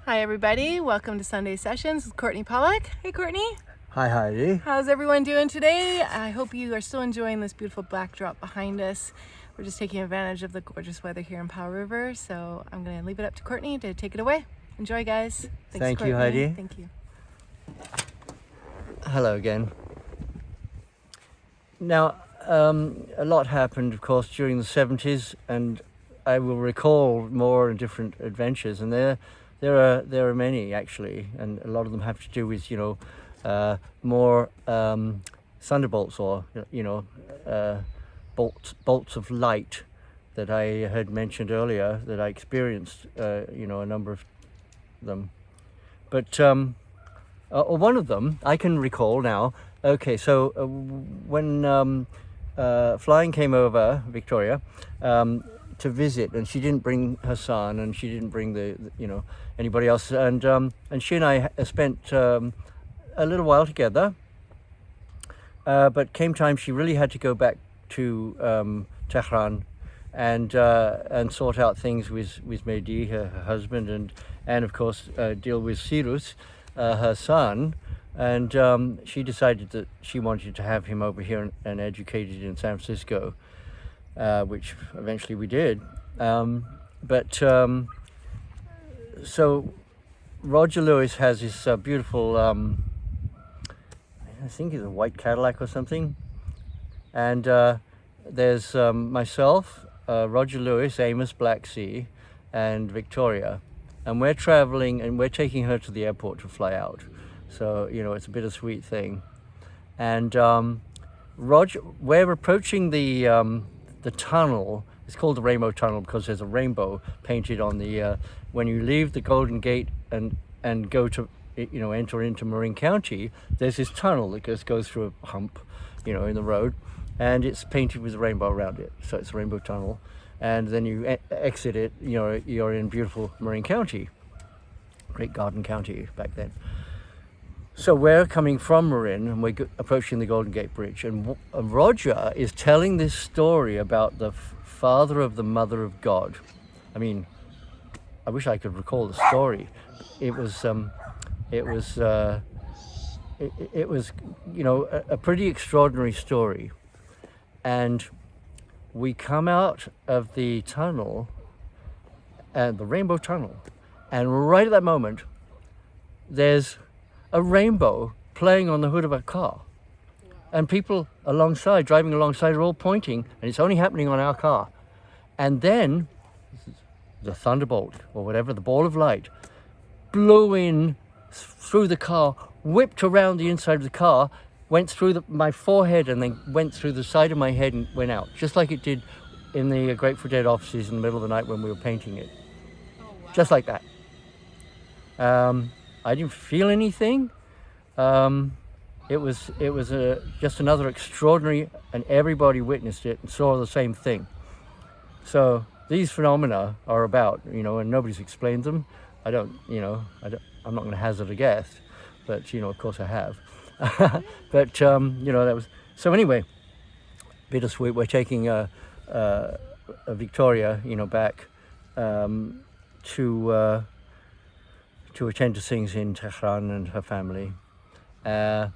Hi everybody, welcome to Sunday Sessions with Courtney Pollock. Hey Courtney. Hi Heidi. How's everyone doing today? I hope you are still enjoying this beautiful backdrop behind us. We're just taking advantage of the gorgeous weather here in Powell River, so I'm going to leave it up to Courtney to take it away. Enjoy, guys. Thanks, Thank Courtney. you, Heidi. Thank you. Hello again. Now, a lot happened, of course, during the 70s, and I will recall more different adventures, and there are many actually, and a lot of them have to do with more thunderbolts or bolts of light that I had mentioned earlier that I experienced. A number of them, but one of them I can recall now. Okay, so when flying came over Victoria to visit, and she didn't bring her son, and she didn't bring the anybody else, and she and I spent a little while together. But came time she really had to go back to Tehran and sort out things with Mehdi, her husband, and of course deal with Cyrus, her son. And she decided that she wanted to have him over here and educated in San Francisco, which eventually we did. So Roger Lewis has this beautiful, I think it's a white Cadillac or something. And there's myself, Roger Lewis, Amos Blacksea, and Victoria. And we're traveling, and we're taking her to the airport to fly out. So, it's a bittersweet thing. And Roger, we're approaching the tunnel. It's called the Rainbow Tunnel because there's a rainbow painted on the, when you leave the Golden Gate and go to, enter into Marin County, there's this tunnel that goes through a hump, in the road, and it's painted with a rainbow around it. So it's a rainbow tunnel. And then you exit it, you're in beautiful Marin County, great garden county back then. So we're coming from Marin, and we're approaching the Golden Gate Bridge, and Roger is telling this story about the father of the mother of God. I mean, I wish I could recall the story. It was a pretty extraordinary story. And we come out of the tunnel, the Rainbow Tunnel, and right at that moment, there's a rainbow playing on the hood of a car. And people driving alongside, are all pointing, and it's only happening on our car. And then the thunderbolt, or whatever, the ball of light, blew in through the car, whipped around the inside of the car, went through my forehead, and then went through the side of my head and went out, just like it did in the Grateful Dead offices in the middle of the night when we were painting it. Just like that. I didn't feel anything. It was just another extraordinary, and everybody witnessed it and saw the same thing. So these phenomena are about, and nobody's explained them. I'm not going to hazard a guess, but of course I have. But that was so. Anyway, bittersweet. We're taking a Victoria, back to attend to things in Tehran and her family. I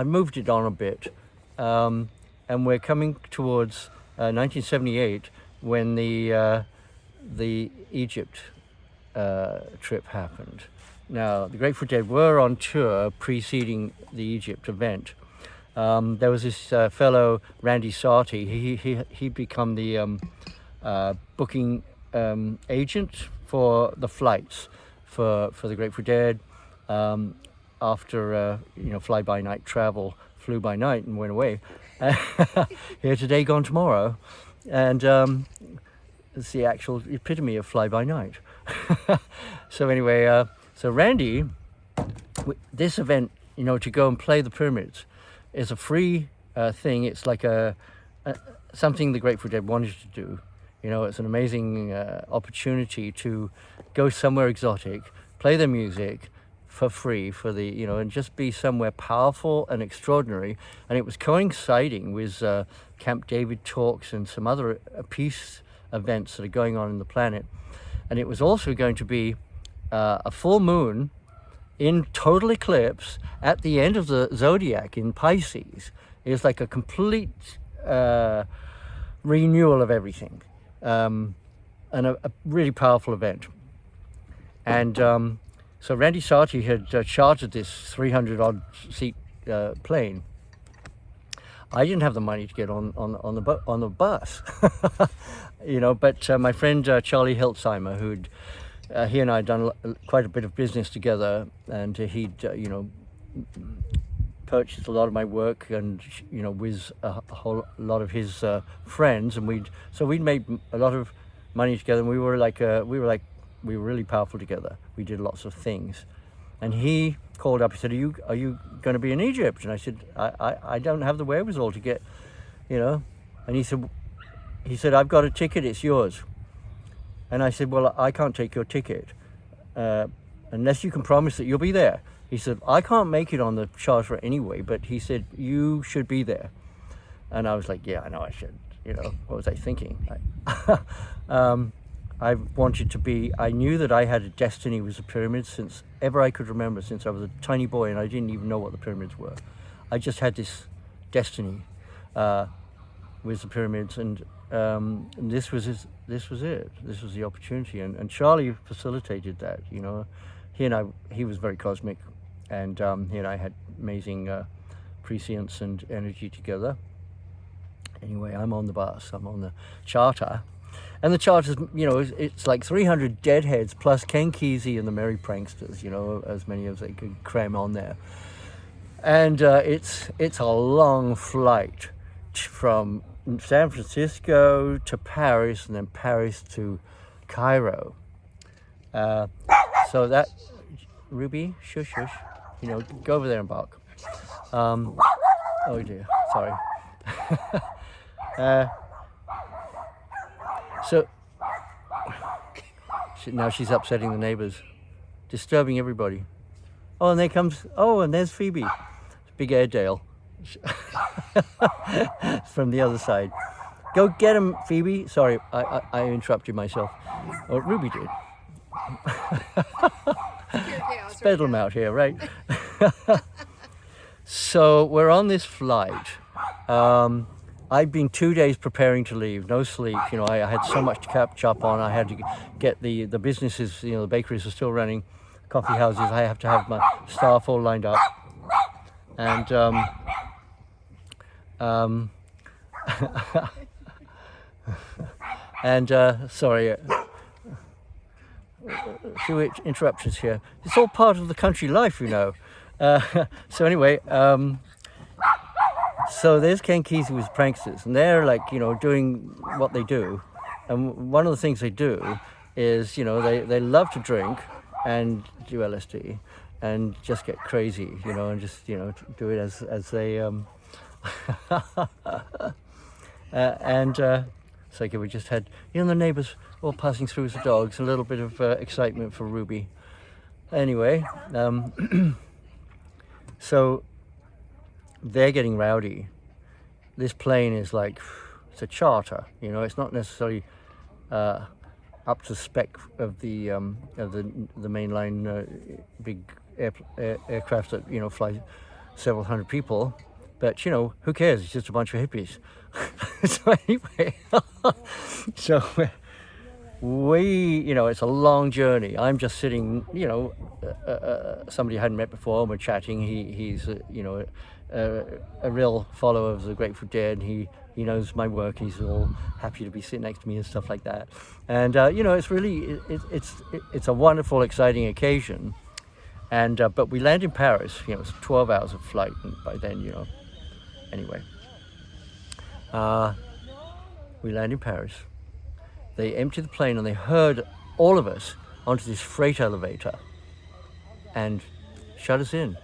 moved it on a bit, and we're coming towards 1978 when the Egypt trip happened. Now, the Grateful Dead were on tour preceding the Egypt event. There was this fellow, Randy Sarti. He'd become the booking agent for the flights for the Grateful Dead after fly-by-night travel, flew by night and went away. Here today, gone tomorrow. And it's the actual epitome of fly-by-night. So anyway, so Randy, this event, to go and play the pyramids, is a free thing. It's like something the Grateful Dead wanted to do. It's an amazing opportunity to go somewhere exotic, play their music, for free for the, you know, and just be somewhere powerful and extraordinary. And it was coinciding with Camp David talks and some other peace events that are going on in the planet. And it was also going to be a full moon in total eclipse at the end of the zodiac in Pisces. It was like a complete renewal of everything, and a really powerful event. And so Randy Sarti had chartered this 300-odd seat plane. I didn't have the money to get on the bus, you know. But my friend Charlie Hiltzheimer, who'd he and I had done quite a bit of business together, and he'd you know, purchased a lot of my work, and you know, with a whole lot of his friends, and we'd made a lot of money together, and we were really powerful together. We did lots of things. And he called up, he said, are you going to be in Egypt? And I said, I don't have the wherewithal to get, you know. And he said, I've got a ticket, it's yours. And I said, well, I can't take your ticket unless you can promise that you'll be there. He said, I can't make it on the charter anyway, but he said, you should be there. And I was like, yeah, I know I should. You know, what was I thinking? I wanted to be, I knew that I had a destiny with the pyramids since ever I could remember, since I was a tiny boy, and I didn't even know what the pyramids were. I just had this destiny with the pyramids, and this was it. This was the opportunity, and Charlie facilitated that. You know, he was very cosmic, and he and I had amazing prescience and energy together. Anyway, I'm on the bus. I'm on the charter. And the charter's, you know, it's like 300 deadheads plus Ken Kesey and the Merry Pranksters, you know, as many as they could cram on there. And it's a long flight from San Francisco to Paris, and then Paris to Cairo. So that, Ruby, shush, shush, you know, go over there and bark. Oh dear, sorry. So now she's upsetting the neighbors, disturbing everybody. Oh, and and there's Phoebe, big Airedale from the other side. Go get him, Phoebe. Sorry, I interrupted myself. Oh, Ruby did. It's bedlam out here, right? So we're on this flight. I'd been 2 days preparing to leave, no sleep. You know, I had so much to catch up on. I had to get the businesses, you know, the bakeries are still running, coffee houses. I have to have my staff all lined up. And sorry, a few interruptions here. It's all part of the country life, you know. So anyway, so there's Ken Kesey with Pranksters, and they're like, you know, doing what they do. And one of the things they do is, you know, they love to drink and do LSD and just get crazy, you know, and just, you know, do it as they it's like we just had, you know, the neighbors all passing through as the dogs, a little bit of excitement for Ruby. Anyway, so they're getting rowdy. This plane is like, it's a charter, you know, it's not necessarily up to spec of the mainline big aircraft that, you know, fly several hundred people, but you know, who cares? It's just a bunch of hippies. So anyway, so we, you know, it's a long journey. I'm just sitting, you know, somebody I hadn't met before, and we're chatting. He's you know, a real follower of the Grateful Dead. He knows my work. He's all happy to be sitting next to me and stuff like that. And you know, it's really it's a wonderful, exciting occasion. And but we land in Paris. You know, it's 12 hours of flight, and by then, you know, anyway, we land in Paris. They empty the plane and they herd all of us onto this freight elevator and shut us in.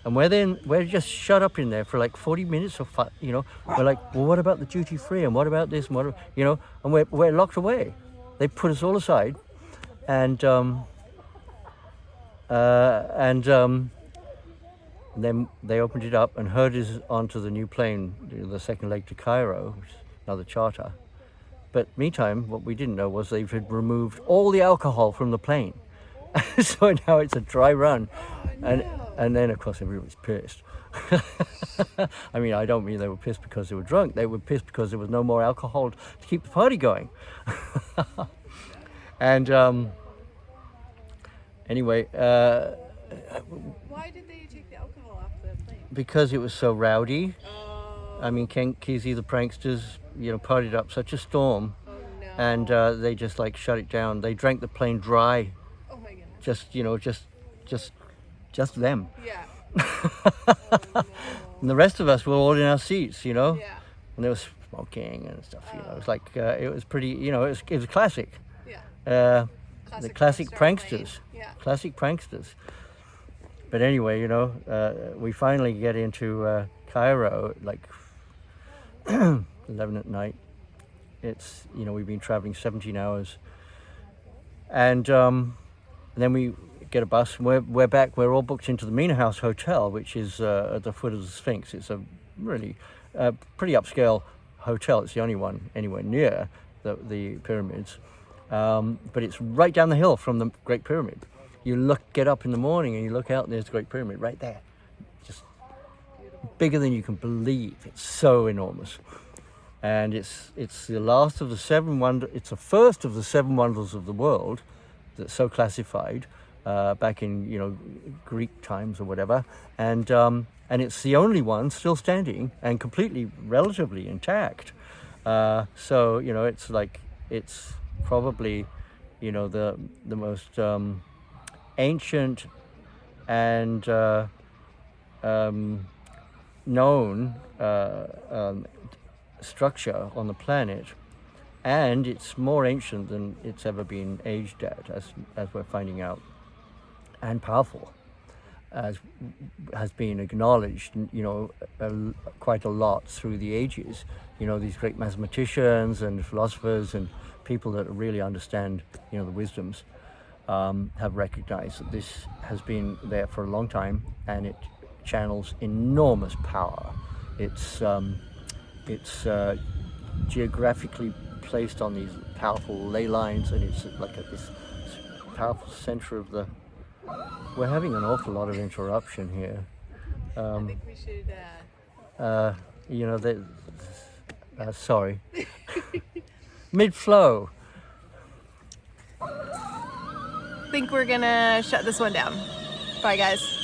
And we're just shut up in there for like 40 minutes or you know, we're like, well, what about the duty free, and what about this, and what, you know, and we're locked away. They put us all aside, and And then they opened it up and herded us onto the new plane, the second leg to Cairo, which is another charter. But meantime, what we didn't know was they had removed all the alcohol from the plane. So now it's a dry run. And then, of course, everybody's pissed. I mean, I don't mean they were pissed because they were drunk. They were pissed because there was no more alcohol to keep the party going. And anyway, Why did they take the alcohol off the plane? because it was so rowdy. Oh, I mean, Ken Kesey, the pranksters, partied up such a storm, no. and they just like shut it down. They drank the plane dry, Oh my goodness. just them. Yeah. And the rest of us were all in our seats, Yeah. and there was smoking and stuff. It was like it was pretty, it was classic. Yeah. The classic pranksters. Yeah. Classic pranksters. But anyway, we finally get into Cairo at like 11 at night. It's, we've been traveling 17 hours. And then we get a bus and we're back. We're all booked into the Mina House Hotel, which is at the foot of the Sphinx. It's a really pretty upscale hotel. It's the only one anywhere near the pyramids. But it's right down the hill from the Great Pyramid. You get up in the morning and you look out and there's the Great Pyramid right there. Just bigger than you can believe. It's so enormous. And it's the last of the it's the first of the 7 wonders of the world that's so classified back in, Greek times or whatever. And it's the only one still standing and completely, relatively intact. So, it's like, it's probably, the most ancient and known structure on the planet, and it's more ancient than it's ever been aged at, as we're finding out, and powerful, as has been acknowledged, quite a lot through the ages. These great mathematicians and philosophers and people that really understand, the wisdoms, have recognized that this has been there for a long time, and it channels enormous power. It's geographically placed on these powerful ley lines, and it's like this powerful center of the. We're having an awful lot of interruption here. I think we should. Sorry. Mid-flow. Think we're gonna shut this one down. Bye, guys.